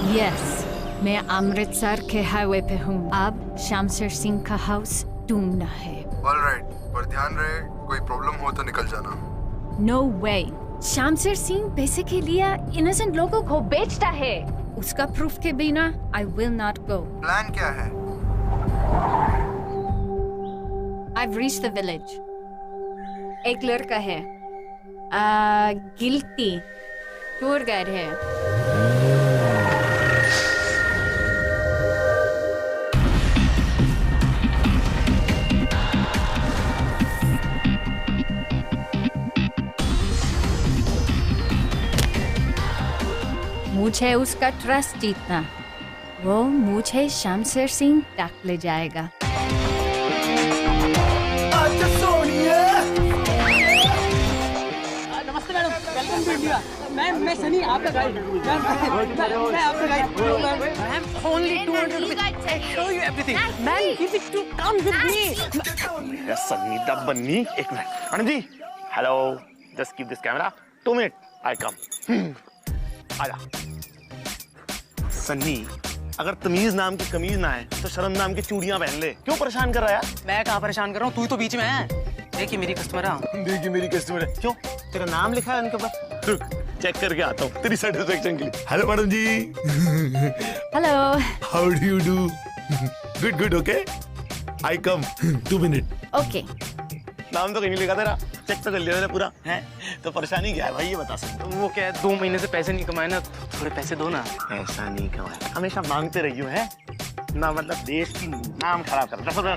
Yes, मैं अमृतसर के highway पे हूँ। अब शमशेर सिंह का हाउस ढूंढना है। ऑलराइट, पर ध्यान रहे कोई प्रॉब्लम हो तो निकल जाना। नो वे, शमशेर सिंह पैसे के लिए इनोसेंट लोगों को बेचता है। उसका प्रूफ के बिना I will not go. Plan क्या है? I've reached the village. एक लड़का है, गिल्टी, टूर गाइड है। मुझे उसका ट्रस्ट जीतना, वो मुझे शमशेर सिंह तक ले जाएगा। नमस्ते मैडम, वेलकम टू इंडिया। मैं सनी, आपका गाइड। मैं आपका guide. Ma'am, only 200 rupees. I show you everything. Man, give it to come with me. Yes, Sunny the bunny. एक minute madam ji. Hello, just keep this camera. 2 minute, I come. आजा। सन्नी, अगर तमीज नाम की कमीज ना है तो शर्म नाम की चूड़ियां पहन ले। क्यों परेशान कर रहा है यार? मैं कहाँ परेशान कर रहा हूँ, तू ही तो बीच में है। देखिए मेरी कस्टमर है। देखिए मेरी कस्टमर है। क्यों? तेरा नाम लिखा है उनके ऊपर? रुक, चेक करके आता हूँ तेरी सेटिस्फेक्शन के लिए। Hello madam ji. Hello. How do you do? Good good, okay. I come. 2 minute. Okay. नाम तो कहीं नहीं लिखा तेरा, चेक तो कर लिया मैंने पूरा है। तो परेशानी क्या है भाई, ये बता सकते? वो क्या है, 2 महीने से पैसे नहीं कमाए ना, थोड़े पैसे दो ना। ऐसा नहीं कमाया, हमेशा मांगते रही हो है ना, मतलब देश की नाम खराब कर। 10 रुपए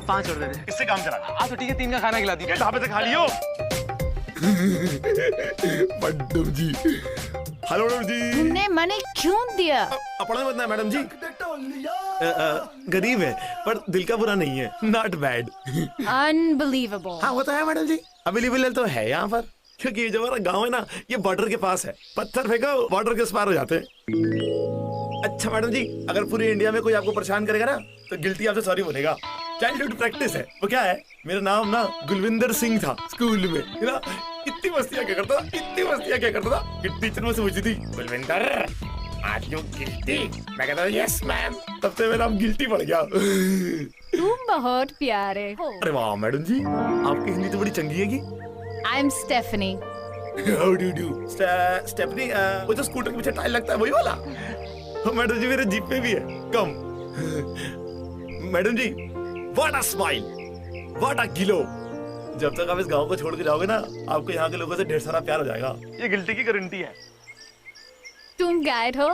5 और दे दे। इससे काम चला। हाँ तो ठीक है, 3 का खाना खिला दीजिए। ढाबे से खा लियो। मैडम जी। हेलो मैडम जी। तुमने मनी क्यों दिया? अपना मत ना मैडम जी, गरीब है पर दिल का बुरा नहीं है। Not bad. अनबिलीवेबल। हाँ वो तो है मैडम जी, अवेलेबल तो है यहाँ पर, क्योंकि ये जो हमारा गाँव है ना, ये बॉर्डर के पास है। पत्थर फेंको, बॉर्डर के उस पार हो जाते हैं। अच्छा मैडम जी, अगर पूरी इंडिया में कोई आपको परेशान करेगा ना, तो गिल्टी आपसे सॉरी बोलेगा। चाइल्डहुड प्रैक्टिस है। वो क्या है, मेरा नाम ना गुलविंदर सिंह था स्कूल में, है ना। इतनी मस्तियाँ क्या करता था, इतनी मस्तियाँ क्या करता था कि टीचर मुझसे पूछती थी, गुलविंदर आज यू गिल्टी? मैं कहता था यस मैम। तब से मेरा नाम गिल्टी पड़ गया। तुम बहुत प्यारे हो। अरे वाह मैडम जी, आपकी हिंदी तो बड़ी चंगी है। I am Stephanie. How do do? Stephanie, वो जो स्कूटर के पीछे टायर लगता है वही वाला? मैडम जी मेरे जीप पे भी है। कम। मैडम जी, what a smile, what a glow. जब तक आप इस गांव को छोड़ के जाओगे ना, आपको यहाँ के लोगों से ढेर सारा प्यार हो जाएगा। ये गिल्टी की गारंटी है। तुम गाइड हो?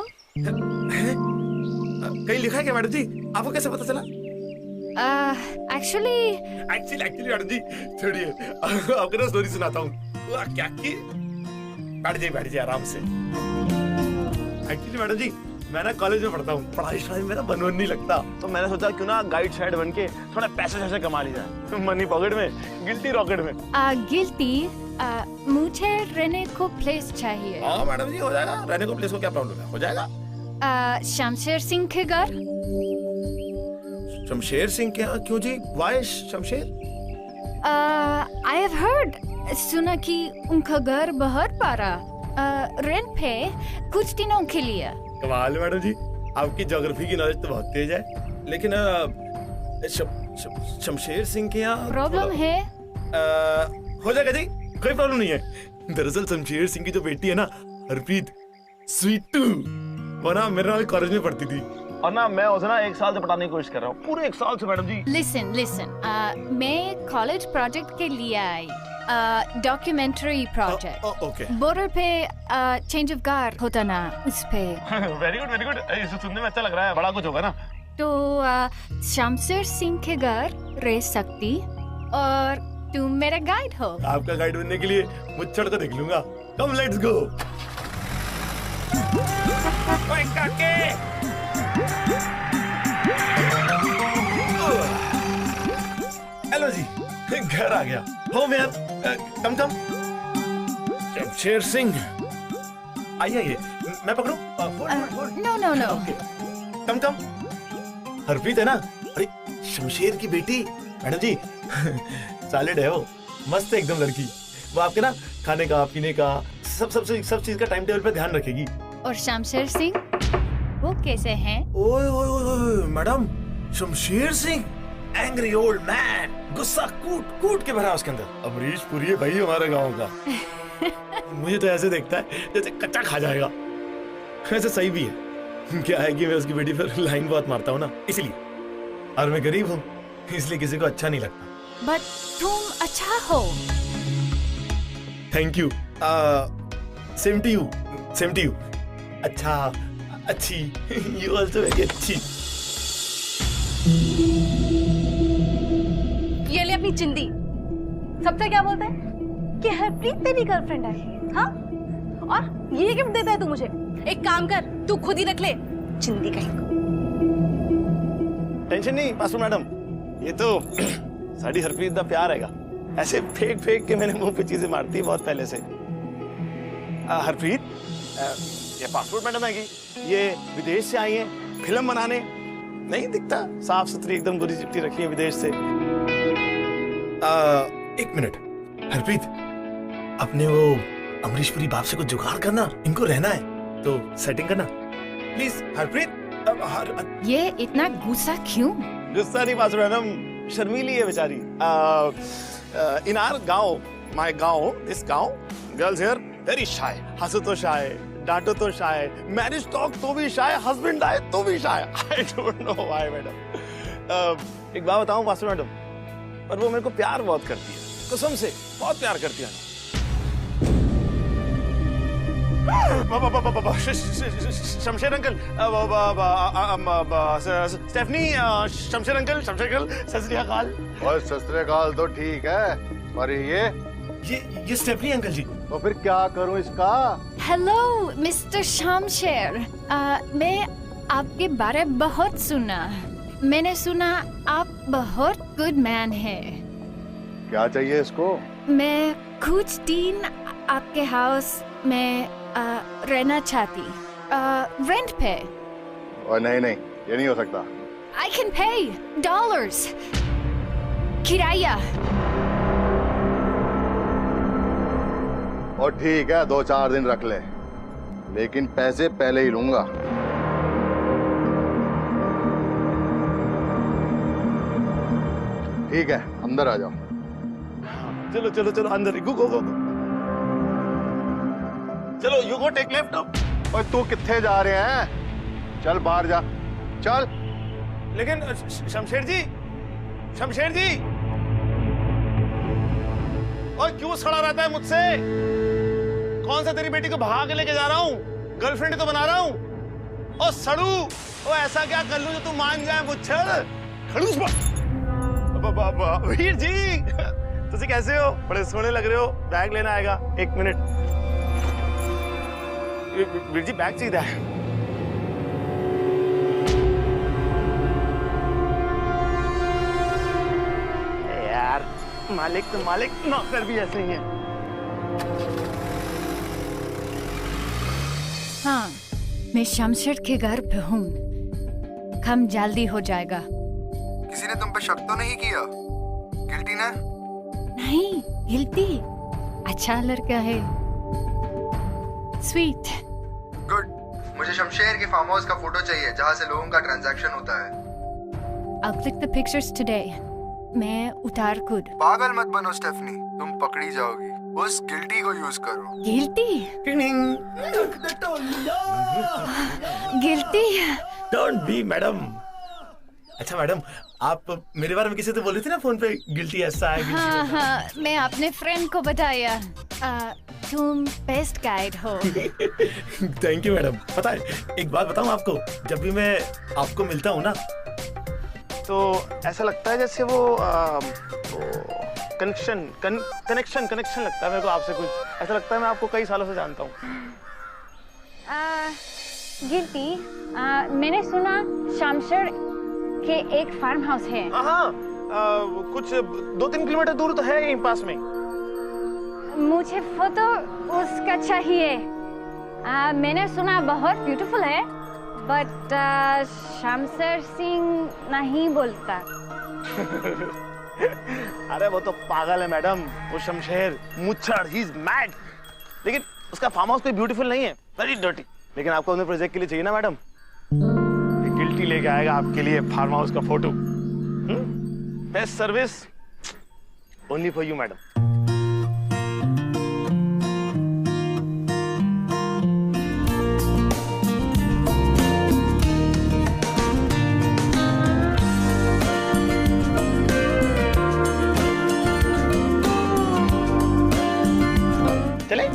कहीं लिखा है क्या मैडम जी? आपको कैसे पता चला? एक्चुअली मैडम जी, छोड़िए, आपको ना स्टोरी सुनाता हूँ। क्या की? बैठ जाइए आराम से। एक्चुअली मैडम जी, मैं ना कॉलेज में पढ़ता हूँ, पढ़ाई में मेरा मन नहीं लगता, तो मैंने सोचा क्यों ना गाइड शाइड बन के थोड़ा पैसे कमा ली जाए। मनी पॉकेट में, गिल्टी रॉकेट में। गिल्टी, मुझे रहने को प्लेस चाहिए। हाँ मैडम जी, हो जाएगा। रहने को प्लेस को क्या प्रॉब्लम है, हो जाएगा। शमशेर सिंह के घर। शमशेर सिंह के यहाँ? क्यों जी, why Shamsher? I have heard, सुना कि उनका घर बहुत बड़ा, रेंट पे कुछ दिनों के लिए। कमाल मैडम जी, आपकी ज्योग्राफी की नॉलेज तो बहुत तेज है। लेकिन शमशेर सिंह के यहाँ प्रॉब्लम है? हो जाएगा जी, कोई प्रॉब्लम नहीं है। दरअसल शमशेर सिंह की जो बेटी है ना, हरप्रीत, स्वीटू, वो ना मेरे नाल कॉलेज में पढ़ती थी, और ना मैं उसे ना 1 साल से पढ़ाने की कोशिश कर रहा हूँ, पूरे 1 साल से मैडम जी। लिसन, मैं कॉलेज प्रोजेक्ट के लिए आई, डॉक्यूमेंट्री प्रोजेक्ट। ओके। बॉर्डर पे चेंज ऑफ गार्ड होता ना, उस पे। Very good. इसे सुनने में अच्छा लग रहा है, बड़ा कुछ होगा ना। तो शमशेर सिंह के घर रह सकती, और तुम मेरा गाइड हो। आपका गाइड बनने के लिए मुच्छड़ को देख लूंगा। Come let's go. ओए काके, हेलो जी, घर आ गया। हो मैं कम। शमशेर सिंह, आइए, मैं पकड़ूं? नो। कम। हरप्रीत है ना? अरे शमशेर की बेटी मैडम जी। सॉलिड है वो, मस्त है एकदम लड़की। वो आपके ना खाने का, पीने का, सब चीज का टाइम टेबल पे ध्यान रखेगी। और शमशेर सिंह? वो कैसे हैं? ओए ओए ओए madam, Shamsher Singh, angry old man, गुस्सा कूट कूट के भरा उसके अंदर। अमरीश पुरी है भाई हमारे गांव का। मुझे तो ऐसे देखता है जैसे कच्चा खा जाएगा। वैसे सही भी है, क्या है कि मैं उसकी बेटी पर लाइन बहुत मारता हूँ ना, इसलिए। और मैं गरीब हूँ, इसलिए किसी को अच्छा नहीं लगता। बट तुम अच्छा हो। Thank you. Same to you, same to you. अच्छा, अच्छी, यू आल्सो वेरी अच्छी। ये ले अपनी चिंदी। सबसे क्या बोलता है कि हरप्रीत तेरी गर्लफ्रेंड है, हाँ? और ये गिफ्ट देता है तू मुझे। एक काम कर, तू खुद ही रख ले, चिंदी कहीं को। टेंशन नहीं पासू मैडम, ये तो साड़ी हरप्रीत दा प्यार हैगा। ऐसे फेंक फेंक के मैंने मुंह पे चीजें मारती है बहुत पहले से। हरप्रीत, ये पासपोर्ट मैडम है कि ये विदेश से आई है फिल्म बनाने। नहीं दिखता, साफ सुथरी एकदम गोरी चिट्टी रखी है विदेश से। एक मिनट हरप्रीत, अपने वो अमरीश पुरी बाप से कुछ जुगाड़ करना, इनको रहना है तो सेटिंग करना प्लीज। हरप्रीत, ये इतना गुस्सा क्यों? गुस्सा नहीं पासू मैडम, शर्मीली है बेचारी। इन आवर गांव, माय गांव, दिस गांव, गर्ल्स हियर वेरी शाय। हंसो तो शाय, डांटो तो शाय, मैरिज टॉक तो भी शाय, हस्बैंड आए तो भी shy. I don't know why madam. एक बात बताऊं पासू मैडम, पर वो मेरे को प्यार बहुत करती है, कसम से बहुत प्यार करती है। Shamsher uncle, Stephanie, Shamsher uncle, Shamsher uncle, Sat Sri अकाल। और सत श्री अकाल तो ठीक है, और ये स्टेफनी अंकल जी। तो फिर क्या करूं इसका? हेलो मिस्टर शमशेर, मैं आपके बारे में बहुत सुना। मैंने सुना आप बहुत गुड मैन है। क्या चाहिए इसको? मैं कुछ दिन आपके हाउस में रहना चाहती, रेंट पे। और नहीं, ये नहीं हो सकता। I can pay dollars किराया। और ठीक है, 2-4 दिन रख ले, लेकिन पैसे पहले ही लूंगा। ठीक है, अंदर आ जाओ। चलो चलो चलो अंदर, गो। चलो you go take left up. और तू किथे जा रहे हैं? चल बाहर जा, चल। लेकिन शमशेर जी, शमशेर जी, और क्यों सड़ा रहता है मुझसे? कौन सा तेरी बेटी को भगा के लेके जा रहा हूँ? गर्लफ्रेंड तो बना रहा हूँ। और सड़ू, ओ ऐसा क्या कर लूं जो तू मान जाए मुच्छर? खड़ूस वीर जी, तुसी कैसे हो? बड़े सोने लग रहे हो। बैग लेना आएगा, 1 मिनट। वीर जी बैग चाहिए है। यार मालिक तो मालिक, नौकर भी ऐसे ही है। हाँ, मैं शमशेर के घर पे हूँ। काम जल्दी हो जाएगा। किसी ने तुम पे शक तो नहीं किया? गिल्टी ना? नहीं, गिल्टी। अच्छा लड़का है, स्वीट। गुड। मुझे शमशेर के फार्म हाउस का फोटो चाहिए जहाँ से लोगों का ट्रांजैक्शन होता है। I'll click the pictures today. मैं उतार खुद। पागल मत बनो स्टेफनी, तुम पकड़ी जाओगी। उस गिल्टी को यूज करो। Guilty? Guilty? Don't be madam. अच्छा मैडम, आप मेरे बारे में किसी तो बोल रही थी ना फोन पे, गिल्टी ऐसा है। हाँ, मैं अपने फ्रेंड को बताया। तुम बेस्ट गाइड हो। Thank you madam. पता है, एक बात बताऊं आपको, जब भी मैं आपको मिलता हूँ ना, तो ऐसा लगता है जैसे वो कनेक्शन लगता है मेरे को आपसे। कुछ ऐसा लगता है मैं आपको कई सालों से जानता हूँ। गिल्टी, मैंने सुना शमशेर के एक फार्म हाउस है। हाँ, कुछ 2-3 किलोमीटर दूर तो है, यहीं पास में। मुझे फोटो उसका चाहिए। मैंने सुना बहुत ब्यूटीफुल है, बट शमशेर सिंह नहीं बोलता। अरे वो तो पागल है मैडम, वो शमशेर मुच्छड़, ही इज मैड। लेकिन उसका फार्म हाउस कोई ब्यूटीफुल नहीं है, वेरी डर्टी। लेकिन आपको अपने प्रोजेक्ट के लिए चाहिए ना मैडम, गिल्टी लेके आएगा आपके लिए फार्म हाउस का photo. Best service only for you madam. चले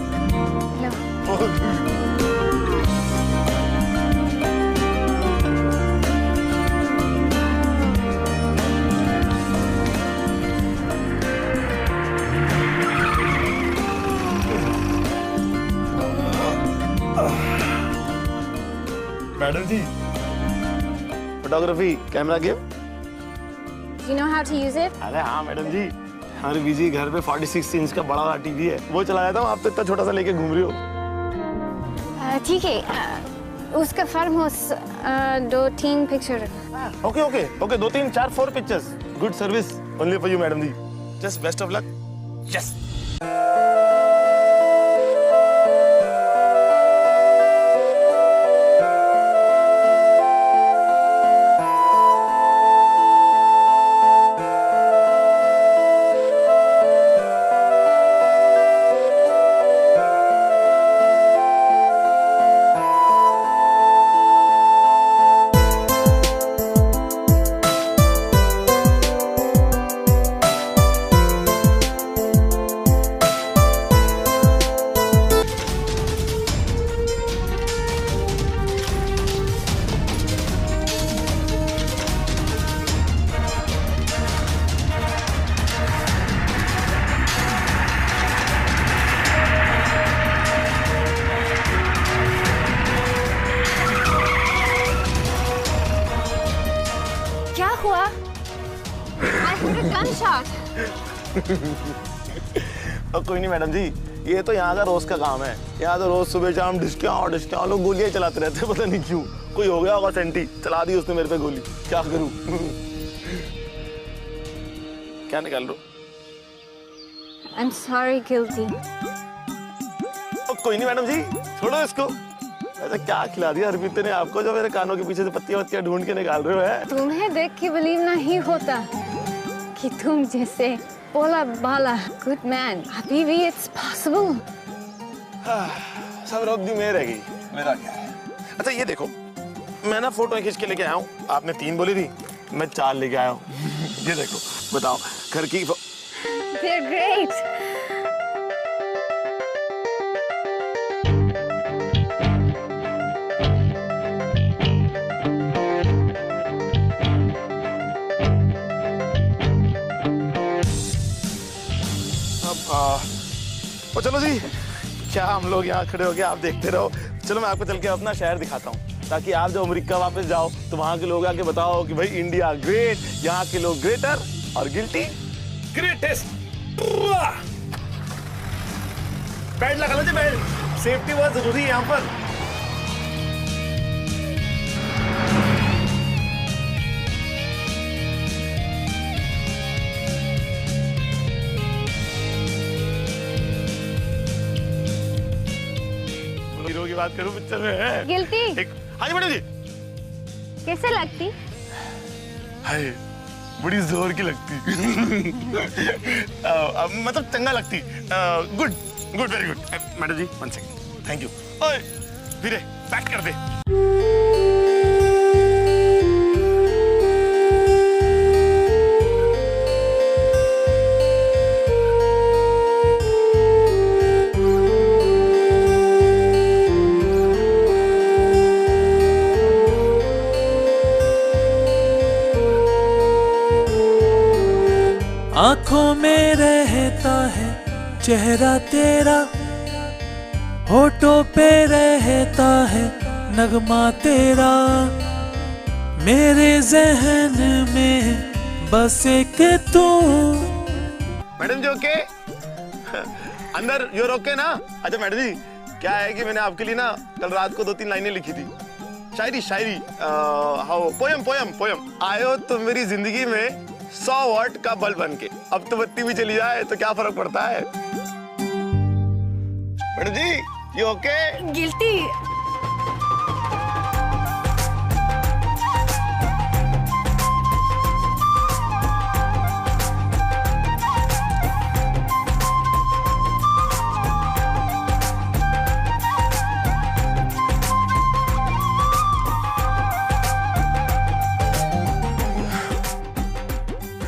मैडम जी photography camera game. You know how to use it? अरे हाँ मैडम जी, हमारे बीजी घर पे 46 इंच का बड़ा वाला टीवी है, वो चलाया था। आप तो इतना छोटा सा लेके घूम रही हो। ठीक है, उसका farm house 2-3 picture. Okay okay okay, 2 3 4 4 pictures. Good service only for you madam ji. Just best of luck. Yes क्या हुआ? I heard a gunshot. अब कोई नहीं मैडम जी, ये तो यहाँ का रोज का काम है। यहाँ तो रोज सुबह शाम डिस्का लोग गोलियां चलाते रहते हैं, पता नहीं क्यों। कोई हो गया होगा सेंटी, चला दी उसने मेरे पे गोली। क्या करूं? क्या निकाल लो? I'm sorry, guilty. कोई नहीं मैडम जी, छोड़ो इसको। ऐसा क्या खिला दिया अर्पित ने आपको जो मेरे कानों के पीछे से पत्तियां ढूंढ के निकाल रहे हो? है तुम्हें देख के बिलीव नहीं होता कि तुम जैसे बोला बाला गुड मैन अभी भी इट्स पॉसिबल। सब रब दी मेहर रहेगी, मेरा क्या है। अच्छा ये देखो, मैं ना फोटो खींच के लेके आया हूँ। आपने 3 बोली थी, मैं 4 लेके आया हूँ। ये देखो, बताओ घर की। They're great. तो चलो जी, क्या हम लोग यहाँ खड़े हो गए, आप देखते रहो। चलो मैं आपको चल के अपना शहर दिखाता हूँ, ताकि आप जब अमेरिका वापस जाओ तो वहाँ के लोग आके बताओ कि भाई इंडिया ग्रेट, यहाँ के लोग ग्रेटर और गिल्टी ग्रेटेस्ट। बेल्ट लगा लो जी, बेल्ट, सेफ्टी बहुत जरूरी है यहाँ पर। हीरो की बात करूं पिक्चर में है गिल्टी। हाँ जी मैडम जी। कैसे लगती? हाय बड़ी जोर की लगती। मतलब चंगा लगती। Good good very good. Madam ji 1 second, thank you. ओए वीरे पैक कर दे। आंखों में रहता है चेहरा तेरा, होठों पे रहता है नगमा तेरा, मेरे जहन में बस एक तू। मैडम जी ओके? अंदर यूर ओके ना? अच्छा मैडम जी, क्या है कि मैंने आपके लिए ना कल रात को 2-3 लाइनें लिखी थी, शायरी। How poem. आयो तो मेरी जिंदगी में 100 वाट का बल्ब बन के, अब तो बत्ती भी चली जाए तो क्या फर्क पड़ता है। मैडम जी यू ओके? गिल्टी।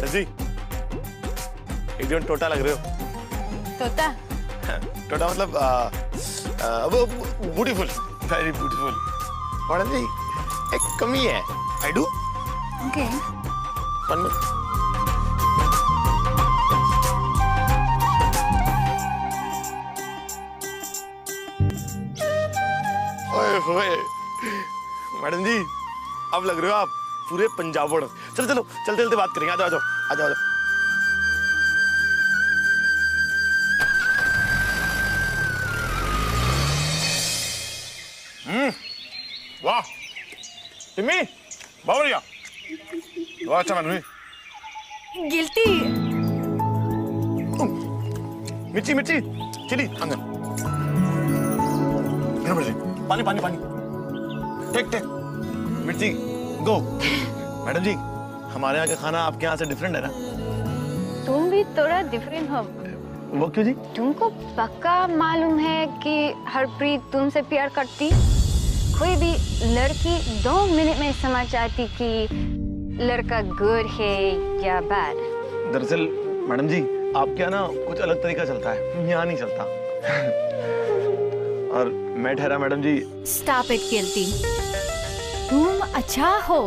मैडम जी एकदम टोटा लग रहे हो। तोता टोटा मतलब वो ब्यूटीफुल, वेरी ब्यूटीफुल। मैडम जी एक कमी है। I do okay one minute. ओए होए मैडम जी अब लग रहे हो आप पूरे पंजाबड़। चलो चलो चलते चलते बात करेंगे। आ जाओ आ जाओ आ जाओ आ जाओ। वाह टिम्मी बहुत बढ़िया, बहुत अच्छा मैडम जी। गिल्टी मिर्ची मिर्ची चिली अंदर। पानी पानी पानी टेक टेक मिर्ची गो। मैडम जी हमारे यहाँ का खाना आपके यहाँ से डिफरेंट है ना? तुम भी थोड़ा डिफरेंट हो। वो क्यों जी? तुमको पक्का मालूम है कि हरप्रीत तुमसे प्यार करती? कोई भी लड़की 2 मिनट में समझ जाती कि लड़का गुड है या बैड। दरअसल मैडम जी आपके यहाँ ना कुछ अलग तरीका चलता है, यहाँ नहीं चलता। और मैं ठहरा madam ji. Stop it, Guilty. तुम अच्छा हो।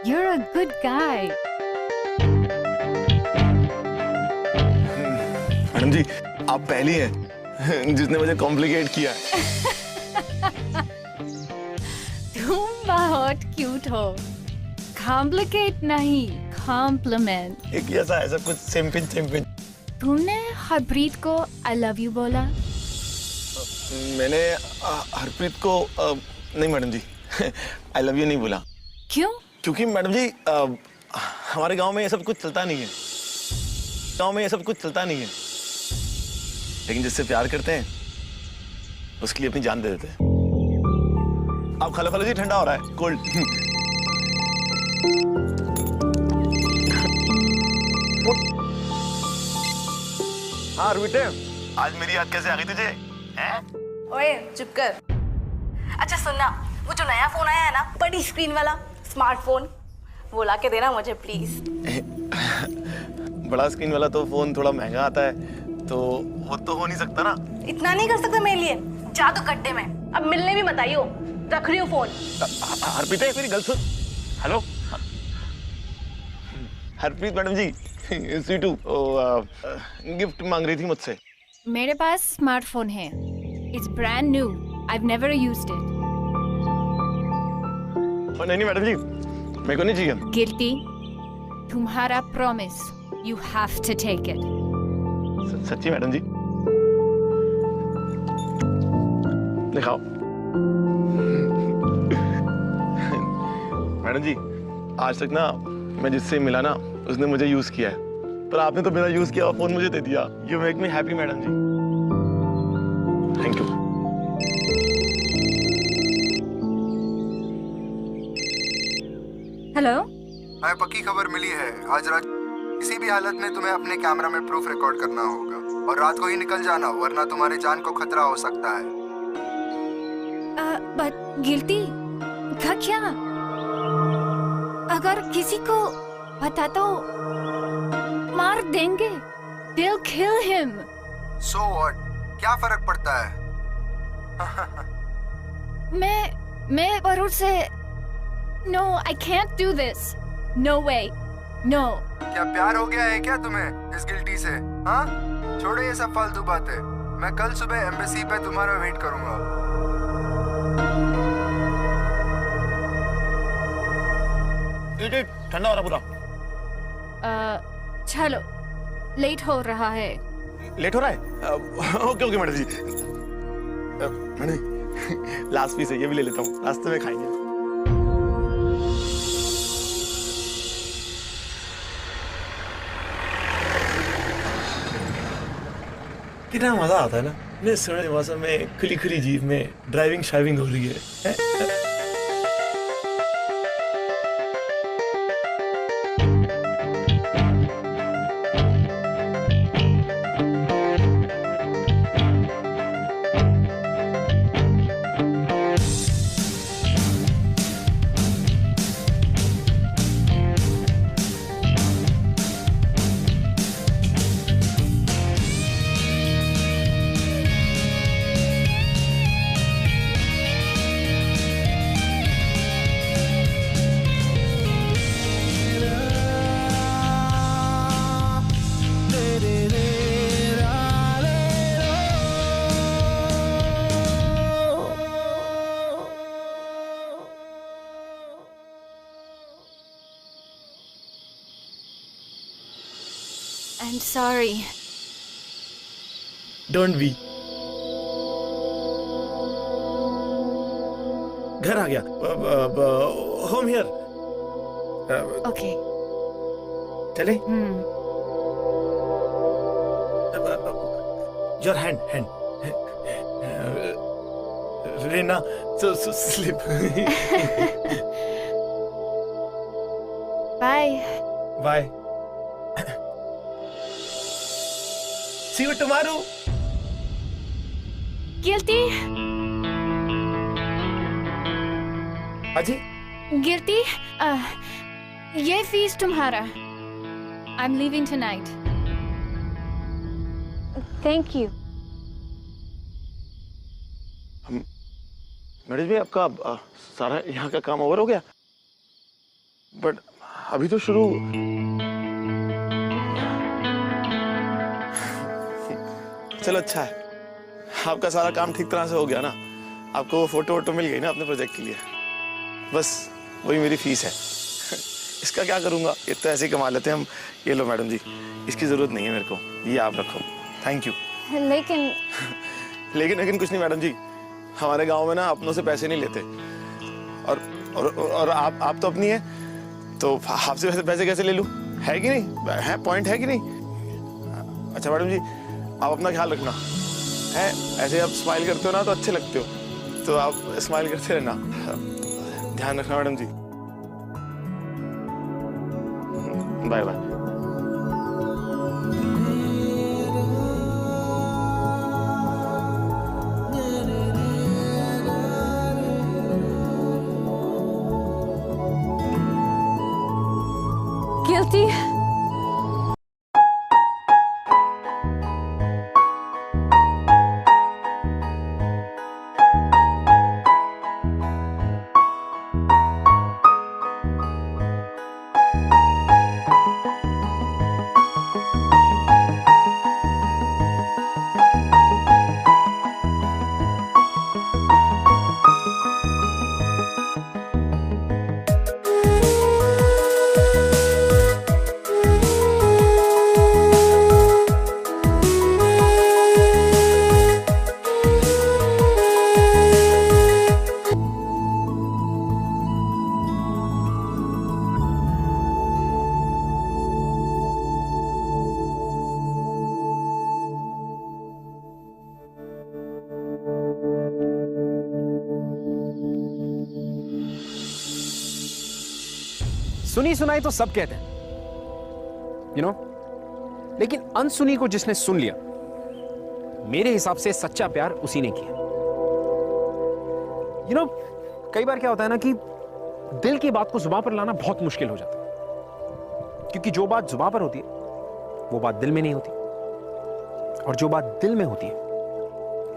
You're a good guy. Madam जी आप पहली हैं जिसने मुझे कॉम्प्लिकेट किया है। तुम बहुत क्यूट हो। कॉम्प्लिकेट नहीं, कॉम्प्लीमेंट। एक ही ऐसा सब कुछ सेम पिंच सेम पिंच। तुमने हरप्रीत को I love you बोला? मैंने हरप्रीत को नहीं madam ji I love you नहीं बोला। क्यों? क्योंकि मैडम जी हमारे गांव में ये सब कुछ चलता नहीं है। गांव में ये सब कुछ चलता नहीं है, लेकिन जिससे प्यार करते हैं उसके लिए अपनी जान दे देते हैं। आप खा लो जी, ठंडा हो रहा है, कोल्ड। हाँ बेटे आज मेरी याद कैसे आ गई तुझे? ओए चुप कर। अच्छा सुनना, वो जो नया फोन आया है ना, बड़ी स्क्रीन वाला स्मार्टफोन, वो ला के देना मुझे प्लीज। बड़ा स्क्रीन वाला तो फोन थोड़ा महंगा आता है, तो वो तो हो नहीं सकता ना। इतना नहीं कर सकता मेरे लिए? जा तो गड्ढे में, अब मिलने भी मत आइयो, रख रही हूँ फोन। हरप्रीत मेरी गल सुन। हेलो हरप्रीत मैडम जी स्वीटू गिफ्ट मांग रही थी मुझसे। मेरे पास स्मार्टफोन है। It's brand new. I've never used it. नहीं मैडम जी मेरे को नहीं चाहिए। Guilty. तुम्हारा promise. You have to take it. सच्ची मैडम जी? दिखाओ। मैडम जी आज तक ना मैं जिससे मिला ना उसने मुझे यूज किया है, पर आपने तो बिना यूज किया फोन मुझे दे दिया। You make me happy madam ji, thank you. Hello. हमें पक्की खबर मिली है, आज रात किसी भी हालत में तुम्हें अपने कैमरा में प्रूफ रिकॉर्ड करना होगा और रात को ही निकल जाना, वरना तुम्हारी जान को खतरा हो सकता है। बट गिल्टी का क्या? अगर किसी को पता तो मार देंगे। They'll kill him. So what? क्या फर्क पड़ता है? मैं जरूर से No, I can't do this. No way. No. क्या प्यार हो गया है क्या तुम्हें इस गिल्टी से? हाँ? छोड़ो ये सब फालतू बातें। मैं कल सुबह एम्बेसी पे तुम्हारा वेट करूंगा। ठंडा हो रहा पूरा। चलो, लेट हो रहा है। लेट हो रहा है? Okay okay madam ji. Madam जी लास्ट पीस है, ये भी ले लेता हूँ, रास्ते में खाएंगे। कितना मजा आता है ना इस ठंडे मौसम में, खुली खुली जीप में ड्राइविंग शाइविंग हो रही है। I'm sorry. Don't be. घर आ गया. Home here. Okay. चले? Your hand. Reena, so slip. Bye. See you tomorrow. Guilty. अजी? Guilty. ये फीस तुम्हारा. I'm leaving tonight. Thank you. Madam जी, आपका सारा यहाँ का काम ओवर हो गया, बट अभी तो शुरू. चलो अच्छा है, आपका सारा काम ठीक तरह से हो गया ना. आपको वो फोटो मिल गई ना अपने प्रोजेक्ट के लिए. बस वही मेरी फीस है. इसका क्या करूँगा, ये तो ऐसे ही कमा लेते हैं हम. ये लो मैडम जी, इसकी जरूरत नहीं है मेरे को, ये आप रखो. Thank you. लेकिन कुछ नहीं मैडम जी, हमारे गांव में ना अपनों से पैसे नहीं लेते. और आप तो अपनी है, तो आपसे पैसे कैसे ले लूं? है कि नहीं? है, पॉइंट है कि नहीं? अच्छा मैडम जी, आप अपना ख्याल रखना है. ऐसे आप स्माइल करते हो ना तो अच्छे लगते हो, तो आप स्माइल करते रहना. ध्यान रखना मैडम जी. Bye bye. Guilty. सुनी सुनाई तो सब कहते हैं, लेकिन अनसुनी को जिसने सुन लिया, मेरे हिसाब से सच्चा प्यार उसी ने किया. कई बार क्या होता है ना कि दिल की बात को जुबान पर लाना बहुत मुश्किल हो जाता है, क्योंकि जो बात जुबान पर होती है वो बात दिल में नहीं होती, और जो बात दिल में होती है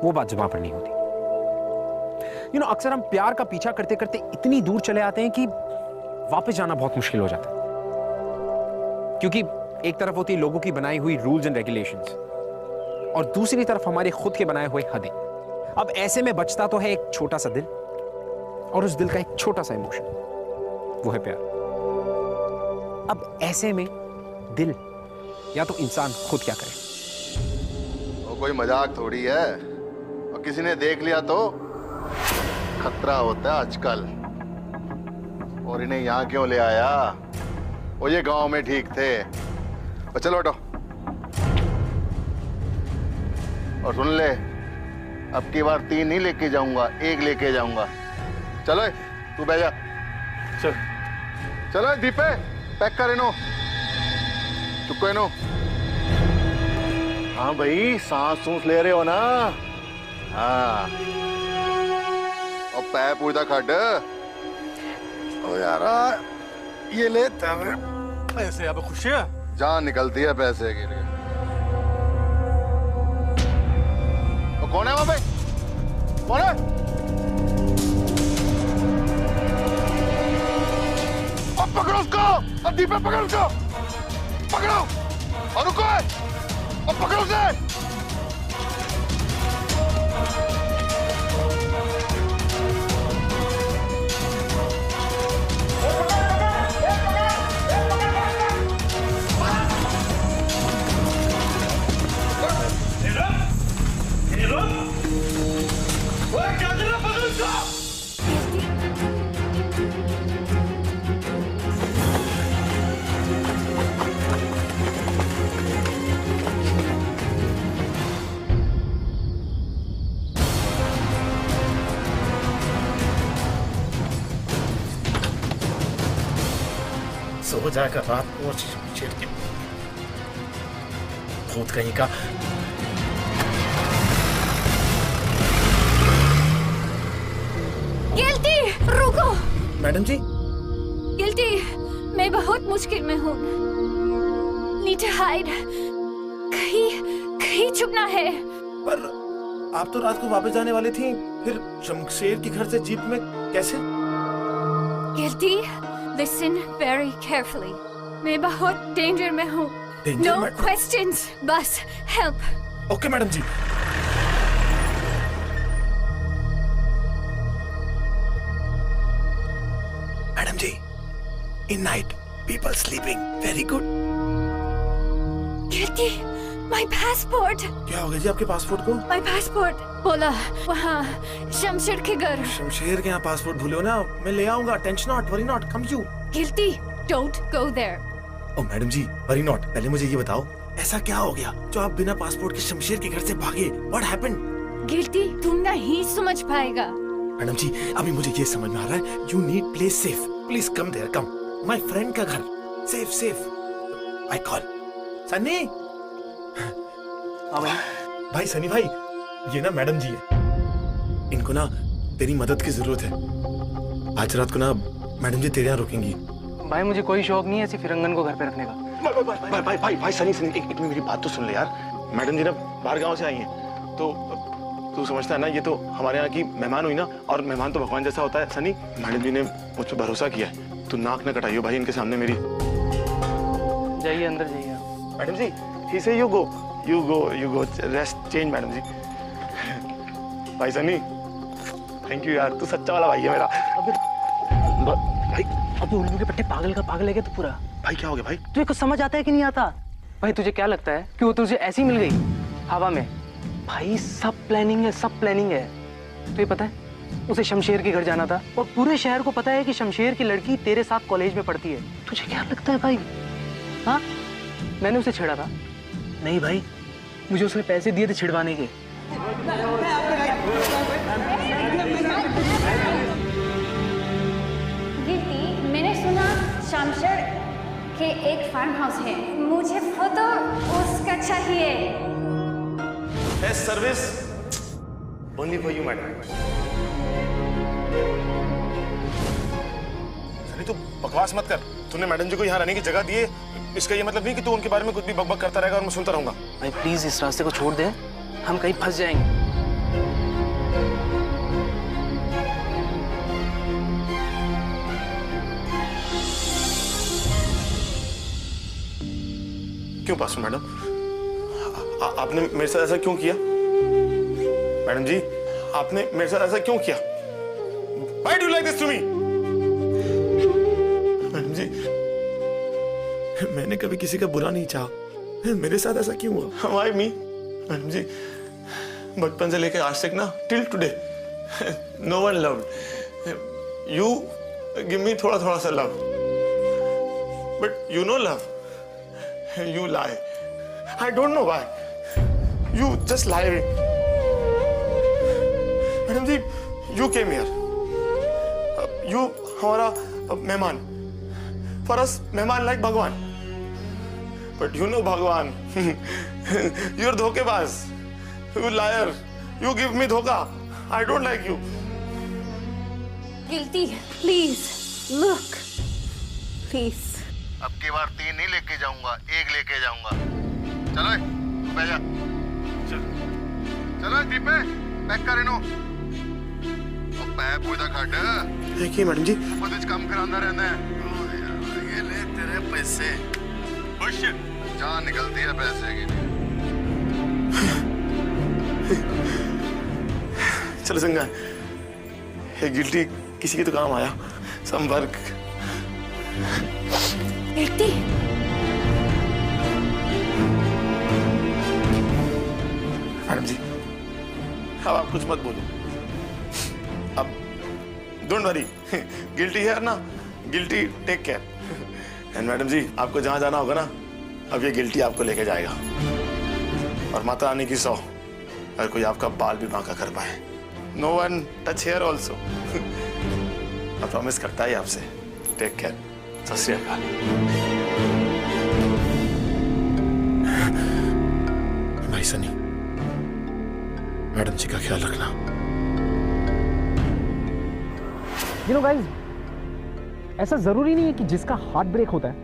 वो बात जुबान पर नहीं होती. अक्सर हम प्यार का पीछा करते करते इतनी दूर चले आते हैं कि वापस जाना बहुत मुश्किल हो जाता है, क्योंकि एक तरफ होती है लोगों की बनाई हुई रूल्स एंड रेगुलेशंस, और दूसरी तरफ हमारे खुद के बनाए हुए हदें. अब ऐसे में बचता तो है एक छोटा सा दिल, और उस दिल का एक छोटा सा इमोशन, वो है प्यार. अब ऐसे में दिल या तो इंसान खुद क्या करे. वो कोई मजाक थोड़ी है, और किसी ने देख लिया तो खतरा होता है आजकल. और इन्हें यहाँ क्यों ले आया? वो ये गांव में ठीक थे. और चलो हटो. और सुन ले, अब की बार 3 नहीं लेके जाऊंगा, 1 लेके जाऊंगा. चलो तू बैठ जा. चलो दीपे, पैक कर इनो. चुप इनो. हाँ भाई, सांस सूस ले रहे हो ना? हाँ. और पैर पूरा खड. ओ यार, ये ले पैसे. अब खुशी है, जान निकलती है पैसे के लिए. तो कौन है वहां पे? कौन है? अब पकड़ो उसको. अब दीपक पकड़ो उसको. पकड़ो और रुको. अब पकड़ो उसे. सो जाकर रात को शमशेर के भूत कहीं का। गिल्टी, रुको। मैडम जी, गिल्टी, मैं बहुत मुश्किल में हूँ। Need to hide. कहीं छुपना है। पर आप तो रात को वापस जाने वाली थी, फिर शमशेर के घर से जीप में कैसे? Guilty, listen very carefully. मैं बहुत डेंजर में हूँ। Danger नो में? क्वेश्चंस, बस help. Okay madam ji. Madam ji, in night people sleeping very good. Guilty, my passport. क्या हो गया जी आपके पासपोर्ट को? माय पासपोर्ट बोला वहाँ शमशेर के घर। शमशेर के यहाँ पासपोर्ट भूले हो ना? मैं ले आऊंगा, tension not, worry not, come you. Guilty, don't go there. Oh madam ji, worry not, पहले मुझे ये बताओ, ऐसा क्या हो गया जो आप बिना पासपोर्ट के शमशेर के घर से भागे? What happened? गिल्टी, तुम नहीं समझ पाएगा। मैडम जी, अभी मुझे ये समझ में आ रहा है, you need place safe, please come there, come. My friend का घर, safe safe. I call Sunny. भाई सनी भाई, ये ना मैडम जी है, इनको ना तेरी मदद की जरूरत है। आज रात को ना मैडम जी तेरे यहाँ रुकेंगी। भाई मुझे कोई शौक नहीं है ऐसी फिरंगन को घर पे रखने का। भाई सनी एक मिनट मेरी बात तो सुन ले यार। मैडम जी ना बाहर गांव से आई हैं, तो तू समझता है ना, ये तो हमारे यहाँ की मेहमान हुई ना, और मेहमान तो भगवान जैसा होता है। सनी, मैडम जी ने मुझ पर भरोसा किया है, तू नाक न कटाइयो भाई इनके सामने मेरी। जाइए अंदर जाइए। मैडम जी, he say you go rest change. Madam जी, भाई सनी, थैंक यू यार, तू सच्चा वाला भाई है मेरा। भाई अबे उल्लू के पट्टे, पागल का पागल है क्या तू पूरा? भाई क्या हो गया भाई? तुझे कुछ समझ आता है कि नहीं आता? भाई तुझे क्या लगता है कि वो तुझे ऐसी मिल गई हवा में? भाई सब प्लानिंग है, सब प्लानिंग है। तुझे पता है उसे शमशेर के घर जाना था, और पूरे शहर को पता है कि शमशेर की लड़की तेरे साथ कॉलेज में पढ़ती है। तुझे क्या लगता है भाई? हाँ, मैंने उसे छेड़ा था? नहीं भाई, मुझे उसने पैसे दिए थे छिड़वाने के। गिल्टी, मैंने सुना शमशेर के एक फार्म हाउस है, मुझे फोटो उसका चाहिए। Best service only for you madam. Sunny तू बकवास मत कर, तूने मैडम जी को यहाँ रहने की जगह दी है, इसका ये मतलब नहीं कि तू उनके बारे में कुछ भी बकबक करता रहेगा और मैं सुनता रहूंगा। भाई प्लीज इस रास्ते को छोड़ दे, हम कहीं फंस जाएंगे। क्यों पासू मैडम, आपने मेरे साथ ऐसा क्यों किया? मैडम जी, आपने मेरे साथ ऐसा क्यों किया? Why do you like this to me? Madam जी, मैंने कभी किसी का बुरा नहीं चाहा, मेरे साथ ऐसा क्यों हुआ? Why me? मैडम जी, बचपन से लेकर आज तक ना, till today, no one loved. You give me थोड़ा थोड़ा सा love, but you know love. You lie. I don't know why. You just lie. Madam ji, you came here. You हमारा मेहमान. For us, मेहमान like भगवान. But you know भगवान. You're धोखेबाज. You liar. You give me धोखा. I don't like you. Guilty, please look, please. अब की बार 3 नहीं लेके जाऊंगा, 1 लेके जाऊंगा। चलो बैठ जा। चलो दीपे, पैक कर इनो। अब पैप पूजा काट। देखिए मैडम जी, कुछ काम करांदा रहना है। ओ यार, ये ले तेरे पैसे। खुश जान निकलती है पैसे की। चलो संगा, ये गिल्टी किसी के तो काम आया। संपर्क। गिल्टी, मैडम जी, अब आप कुछ मत बोलो। अब डोंट वरी, गिल्टी है ना, guilty take care. And madam जी, आपको जहां जाना होगा ना, अब ये गिल्टी आपको लेके जाएगा। और माता रानी की 100, अगर कोई आपका बाल भी बांका कर पाए, no one touch hair also. मैं प्रॉमिस करता है आपसे। टेक केयर, सत श्री अकाल। भाई सनी, मैडम जी का ख्याल रखना। यू नो गाइस, ऐसा जरूरी नहीं है कि जिसका हार्ट ब्रेक होता है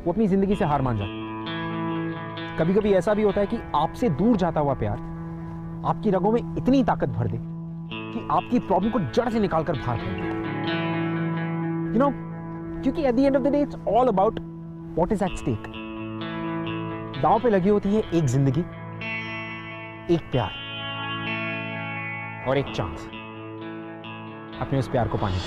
वो अपनी जिंदगी से हार मान जाए। कभी कभी ऐसा भी होता है कि आपसे दूर जाता हुआ प्यार आपकी रगों में इतनी ताकत भर दे कि आपकी प्रॉब्लम को जड़ से निकालकर बाहर फेंक दे। यू नो, क्योंकि at the end of the day it's all about what is at stake. दांव पे लगी होती है एक जिंदगी, एक प्यार और एक चांस अपने उस प्यार को पाने का।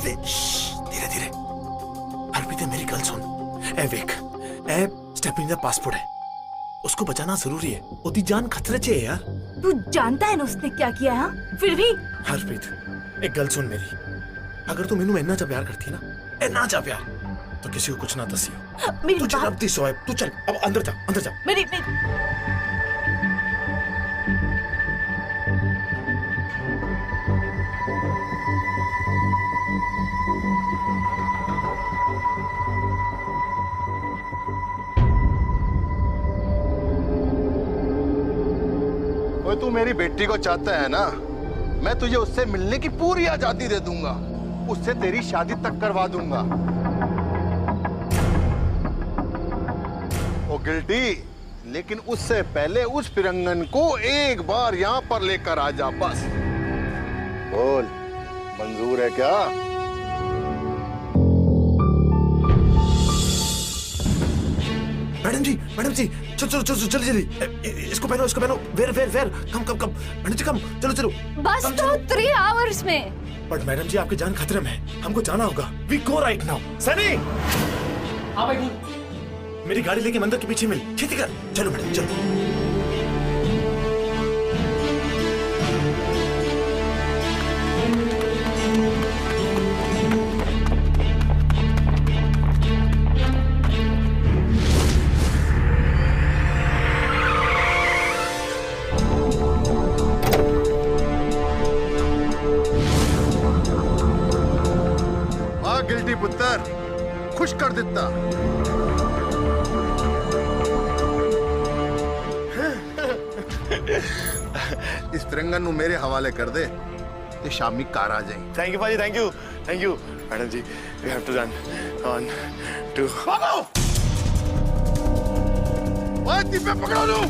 धीरे धीरे। हरप्रीत, मेरी गल सुन। ए वेख, ए स्टेपिंग द पासपोर्ट है, उसको बचाना जरूरी है। ओदी जान खतरे च है यार। तू जानता है ना उसने क्या किया है? फिर भी हरप्रीत, एक गल सुन मेरी। अगर तू मैनू इन्ना चा प्यार करती है ना, इन्ना चा प्यार, तो किसी को कुछ ना दसियो। मेरी तू चल, अब दी सोए, तू चल, अब अंदर जा, अंदर जा। मेरी तू मेरी बेटी को चाहता है ना, मैं तुझे उससे मिलने की पूरी आजादी दे दूंगा, उससे तेरी शादी तक करवा दूंगा। ओ गिल्टी, लेकिन उससे पहले उस फिरंगन को एक बार यहाँ पर लेकर आ जा बस। बोल, मंजूर है क्या? मैडम जी, चलो जल्दी। इसको पहनो, इसको पहनो। Where, come. मैडम जी कम, चलो। बस तो 3 आवर्स में। बट मैडम जी, आपकी जान खतरे में है, हमको जाना होगा। We go right now. Sunny, हाँ भाई, मेरी गाड़ी लेके मंदिर के पीछे मिल, खेती कर। चलो मैडम, चलो। गिल्टी पुत्र, खुश कर देता। इस तिरंगन नु मेरे हवाले कर दे, ते शामी कार आ जाए। थैंक यू भाजी, thank you. Madam ji, we have to run. 1 2 भागो। ओए, दिव्या पकड़ो लो।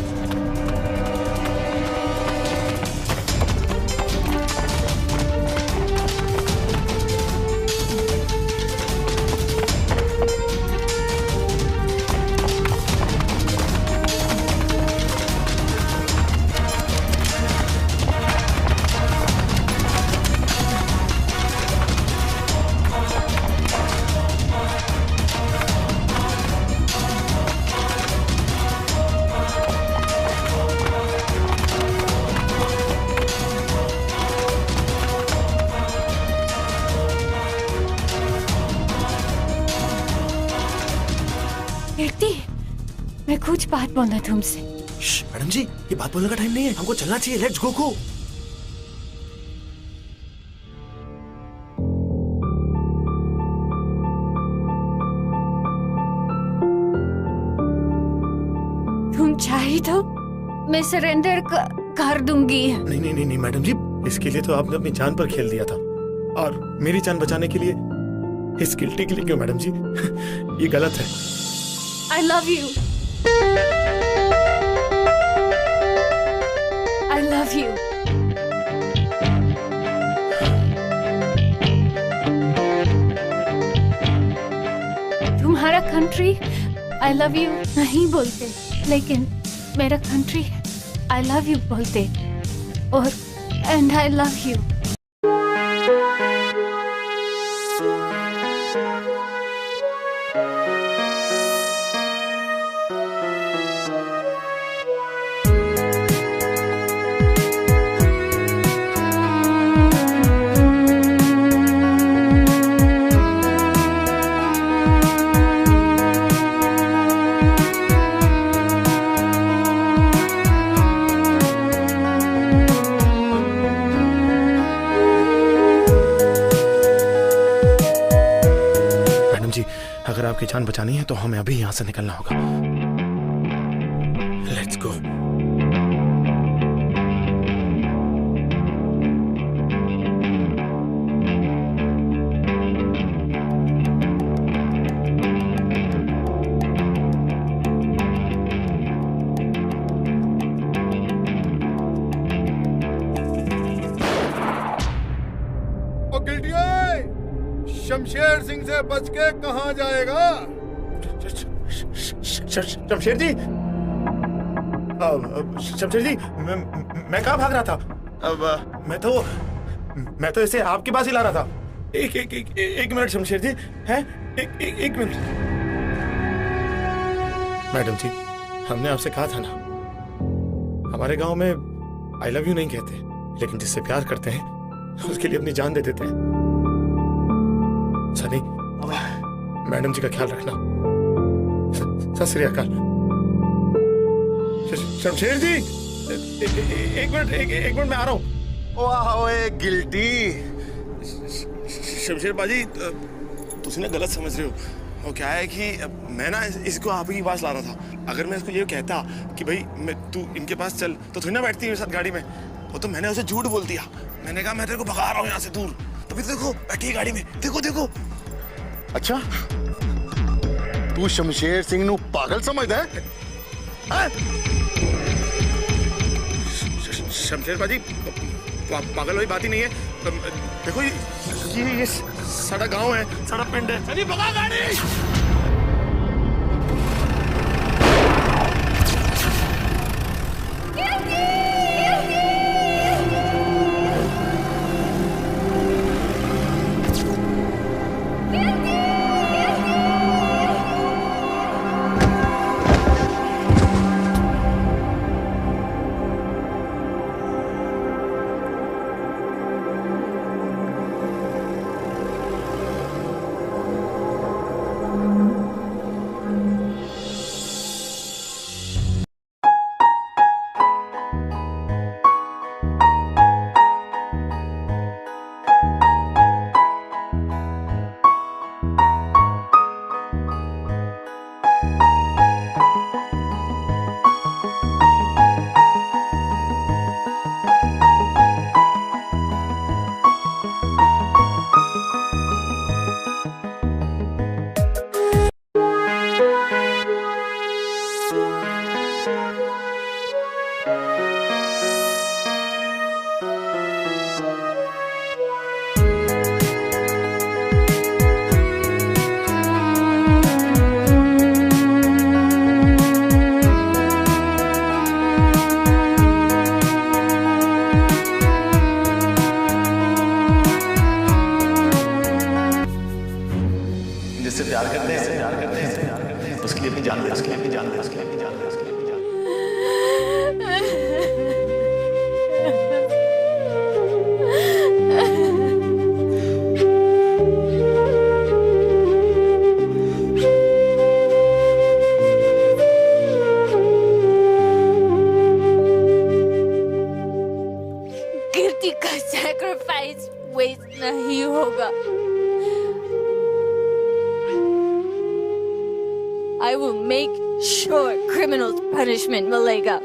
मैं कुछ बात बोलना तुमसे। मैडम जी, ये बात बोलने का टाइम नहीं है, हमको चलना चाहिए। Let's go. तुम चाहे तो मैं सरेंडर कर दूंगी। नहीं मैडम जी, इसके लिए तो आपने अपनी जान पर खेल दिया था, और मेरी जान बचाने के लिए इस गिल्टी के लिए क्यों मैडम जी? ये गलत है। I love you. I love you. तुम्हारा कंट्री I love you नहीं बोलते, लेकिन मेरा कंट्री आई लव यू बोलते और एंड आई लव यू। अगर आपकी जान बचानी है तो हमें अभी यहाँ से निकलना होगा। Let's go. शमशेर सिंह से बच के कहां जाएगा? शमशेर जी, शमशेर जी, मैं कहाँ भाग रहा था? मैं तो इसे आपके पास ही ला रहा था। एक मिनट शमशेर जी, हैं? एक मिनट। मैडम जी, हमने आपसे कहा था ना, हमारे गांव में आई लव यू नहीं कहते, लेकिन जिससे प्यार करते हैं उसके लिए अपनी जान दे देते हैं। सनी, मैडम जी का ख्याल रखना। सत श्री अकाल। शमशेर जी, एक मिनट मैं आ रहा हूँ। वाह गिल्टी। शमशेर बाजी, तुम ना गलत समझ रहे हो। वो क्या है कि मैं ना इसको आप ही के पास ला रहा था। अगर मैं इसको ये कहता कि भाई तू इनके पास चल, तो थोड़ी ना बैठती मेरे साथ गाड़ी में। वो तो मैंने उसे झूठ बोल दिया। मैंने कहा मैं तेरे को भगा रहा हूँ यहाँ से दूर। तभी तो देखो बैठी गाड़ी में, देखो। अच्छा, तू शमशेर सिंह नू पागल समझदा है? शमशेर बाजी, पागल वाली बात ही नहीं है। देखो ये साड़ा गांव है, साड़ा पिंड है। चलिए भगा गाड़ी। जिससे प्यार करते हैं उसके लिए भी जान दे, उसके लिए भी जान दे, उसके लिए भी जान दे, उसके लिए भी जान दे। कीर्ति का सैक्रिफाइस वेस्ट नहीं होगा। I will make sure criminals' punishment, Malega.